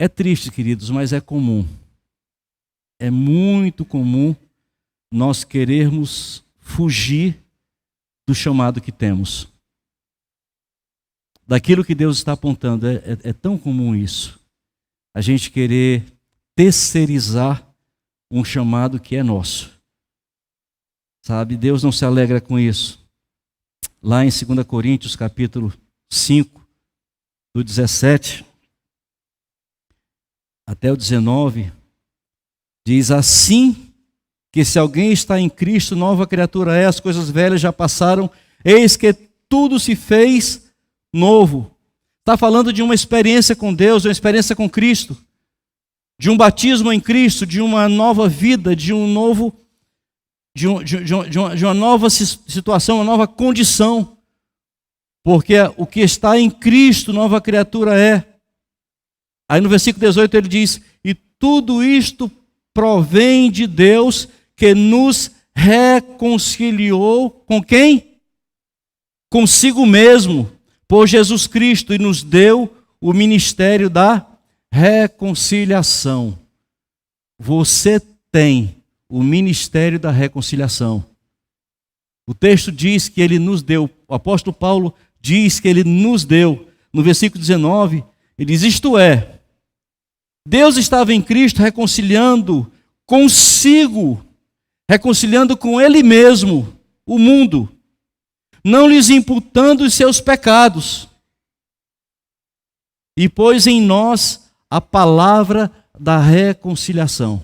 É triste, queridos, mas é comum. É muito comum nós querermos fugir do chamado que temos. Daquilo que Deus está apontando. É tão comum isso. A gente querer terceirizar um chamado que é nosso. Sabe, Deus não se alegra com isso. Lá em 2 Coríntios, capítulo 5, do 17 até o 19, diz assim, que se alguém está em Cristo, nova criatura é, as coisas velhas já passaram, eis que tudo se fez novo. Está falando de uma experiência com Deus, de uma experiência com Cristo, de um batismo em Cristo, de uma nova vida, de um novo... De uma nova situação, uma nova condição, porque o que está em Cristo, nova criatura é. Aí no versículo 18 ele diz, e tudo isto provém de Deus, que nos reconciliou com quem? Consigo mesmo, por Jesus Cristo, e nos deu o ministério da reconciliação. Você tem o ministério da reconciliação. O texto diz que ele nos deu, o apóstolo Paulo diz que ele nos deu, no versículo 19, ele diz, isto é, Deus estava em Cristo reconciliando consigo, reconciliando com Ele mesmo o mundo, não lhes imputando os seus pecados, e pôs em nós a palavra da reconciliação.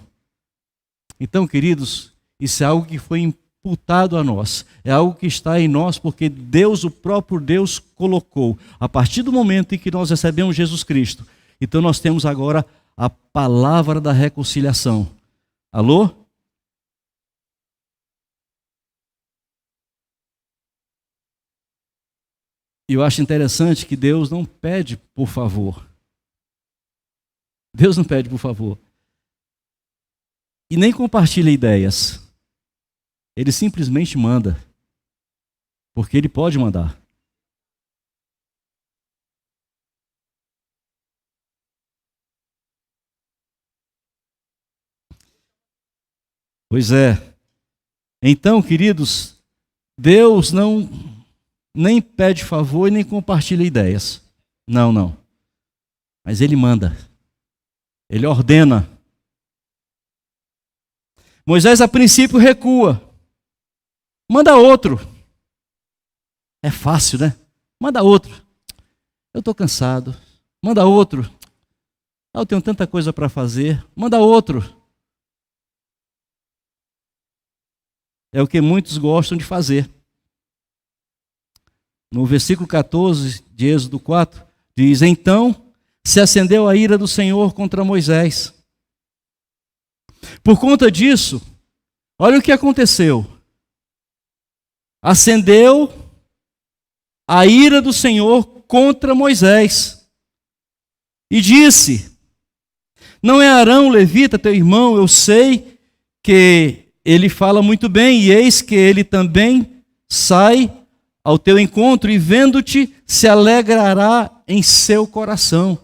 Então, queridos, isso é algo que foi imputado a nós, é algo que está em nós, porque Deus, o próprio Deus, colocou. A partir do momento em que nós recebemos Jesus Cristo, então nós temos agora a palavra da reconciliação. Alô? E eu acho interessante que Deus não pede por favor. Deus não pede por favor. E nem compartilha ideias. Ele simplesmente manda. Porque Ele pode mandar. Pois é. Então, queridos, Deus não nem pede favor e nem compartilha ideias. Não. Mas Ele manda. Ele ordena. Moisés, a princípio, recua. Manda outro. É fácil, né? Manda outro. Eu estou cansado. Manda outro. Eu tenho tanta coisa para fazer. Manda outro. É o que muitos gostam de fazer. No versículo 14 de Êxodo 4, diz, então se acendeu a ira do Senhor contra Moisés. Por conta disso, olha o que aconteceu. Acendeu a ira do Senhor contra Moisés. E disse, não é Arão, levita, teu irmão, eu sei que ele fala muito bem, e eis que ele também sai ao teu encontro, e vendo-te, se alegrará em seu coração.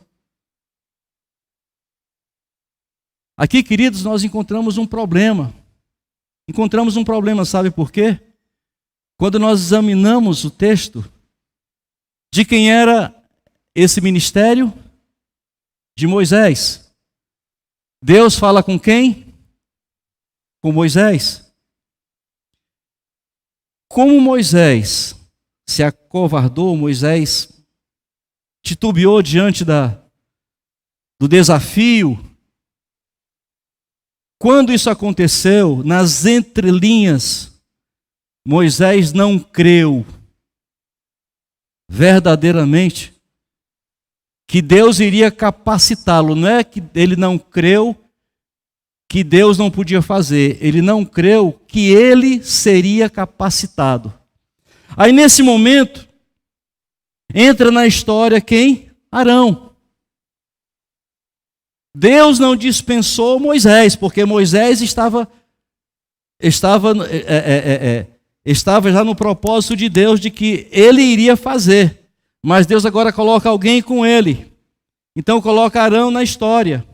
Aqui, queridos, nós encontramos um problema. Encontramos um problema, sabe por quê? Quando nós examinamos o texto, de quem era esse ministério? De Moisés. Deus fala com quem? Com Moisés. Como Moisés se acovardou, Moisés titubeou diante do desafio. Quando isso aconteceu, nas entrelinhas, Moisés não creu verdadeiramente que Deus iria capacitá-lo. Não é que ele não creu que Deus não podia fazer, ele não creu que ele seria capacitado. Aí nesse momento, entra na história quem? Arão. Deus não dispensou Moisés, porque Moisés estava já no propósito de Deus de que ele iria fazer. Mas Deus agora coloca alguém com ele. Então coloca Arão na história.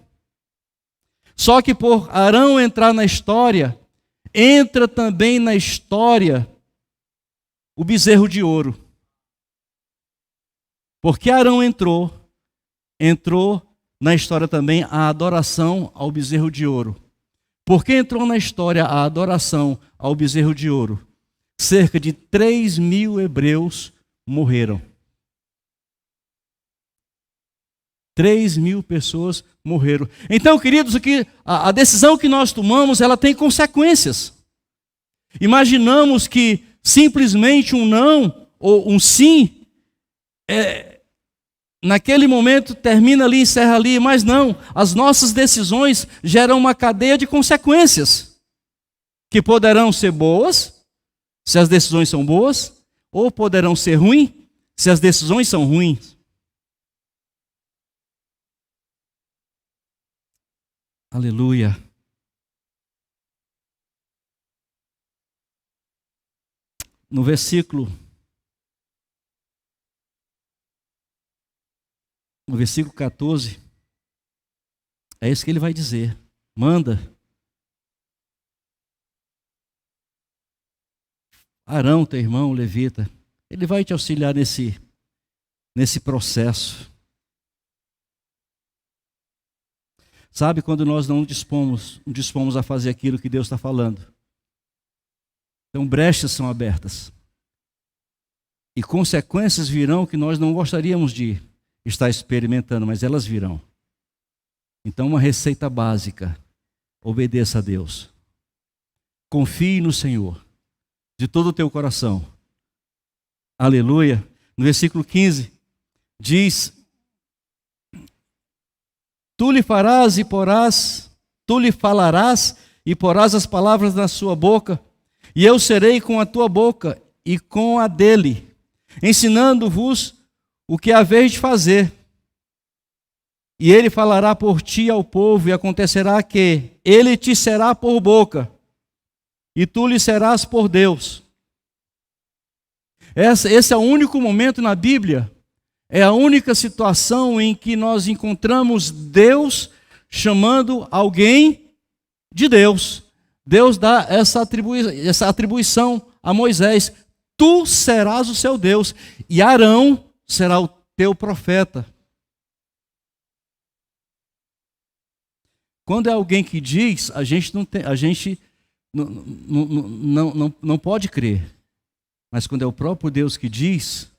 Só que por Arão entrar na história, entra também na história o bezerro de ouro. Porque Arão entrou na história também a adoração ao bezerro de ouro. Porque entrou na história a adoração ao bezerro de ouro. Cerca de 3.000 hebreus morreram. 3.000 pessoas morreram. Então, queridos, a decisão que nós tomamos, ela tem consequências. Imaginamos que simplesmente um não ou um sim, naquele momento termina ali, encerra ali, mas não. As nossas decisões geram uma cadeia de consequências, que poderão ser boas, se as decisões são boas, ou poderão ser ruins, se as decisões são ruins. Aleluia. No versículo 14, é isso que ele vai dizer. Manda Arão, teu irmão, levita, ele vai te auxiliar nesse processo. Sabe quando nós não dispomos a fazer aquilo que Deus está falando? Então brechas são abertas. E consequências virão que nós não gostaríamos de estar experimentando, mas elas virão. Então uma receita básica: obedeça a Deus. Confie no Senhor de todo o teu coração. Aleluia. No versículo 15 diz: Tu lhe falarás e porás as palavras na sua boca, e eu serei com a tua boca e com a dele, ensinando-vos o que haveis de fazer. E ele falará por ti ao povo, e acontecerá que ele te será por boca, e tu lhe serás por Deus. Esse é o único momento na Bíblia, é a única situação em que nós encontramos Deus chamando alguém de Deus. Deus dá essa atribuição a Moisés: tu serás o seu Deus, e Arão será o teu profeta. Quando é alguém que diz, a gente não pode crer. Mas quando é o próprio Deus que diz,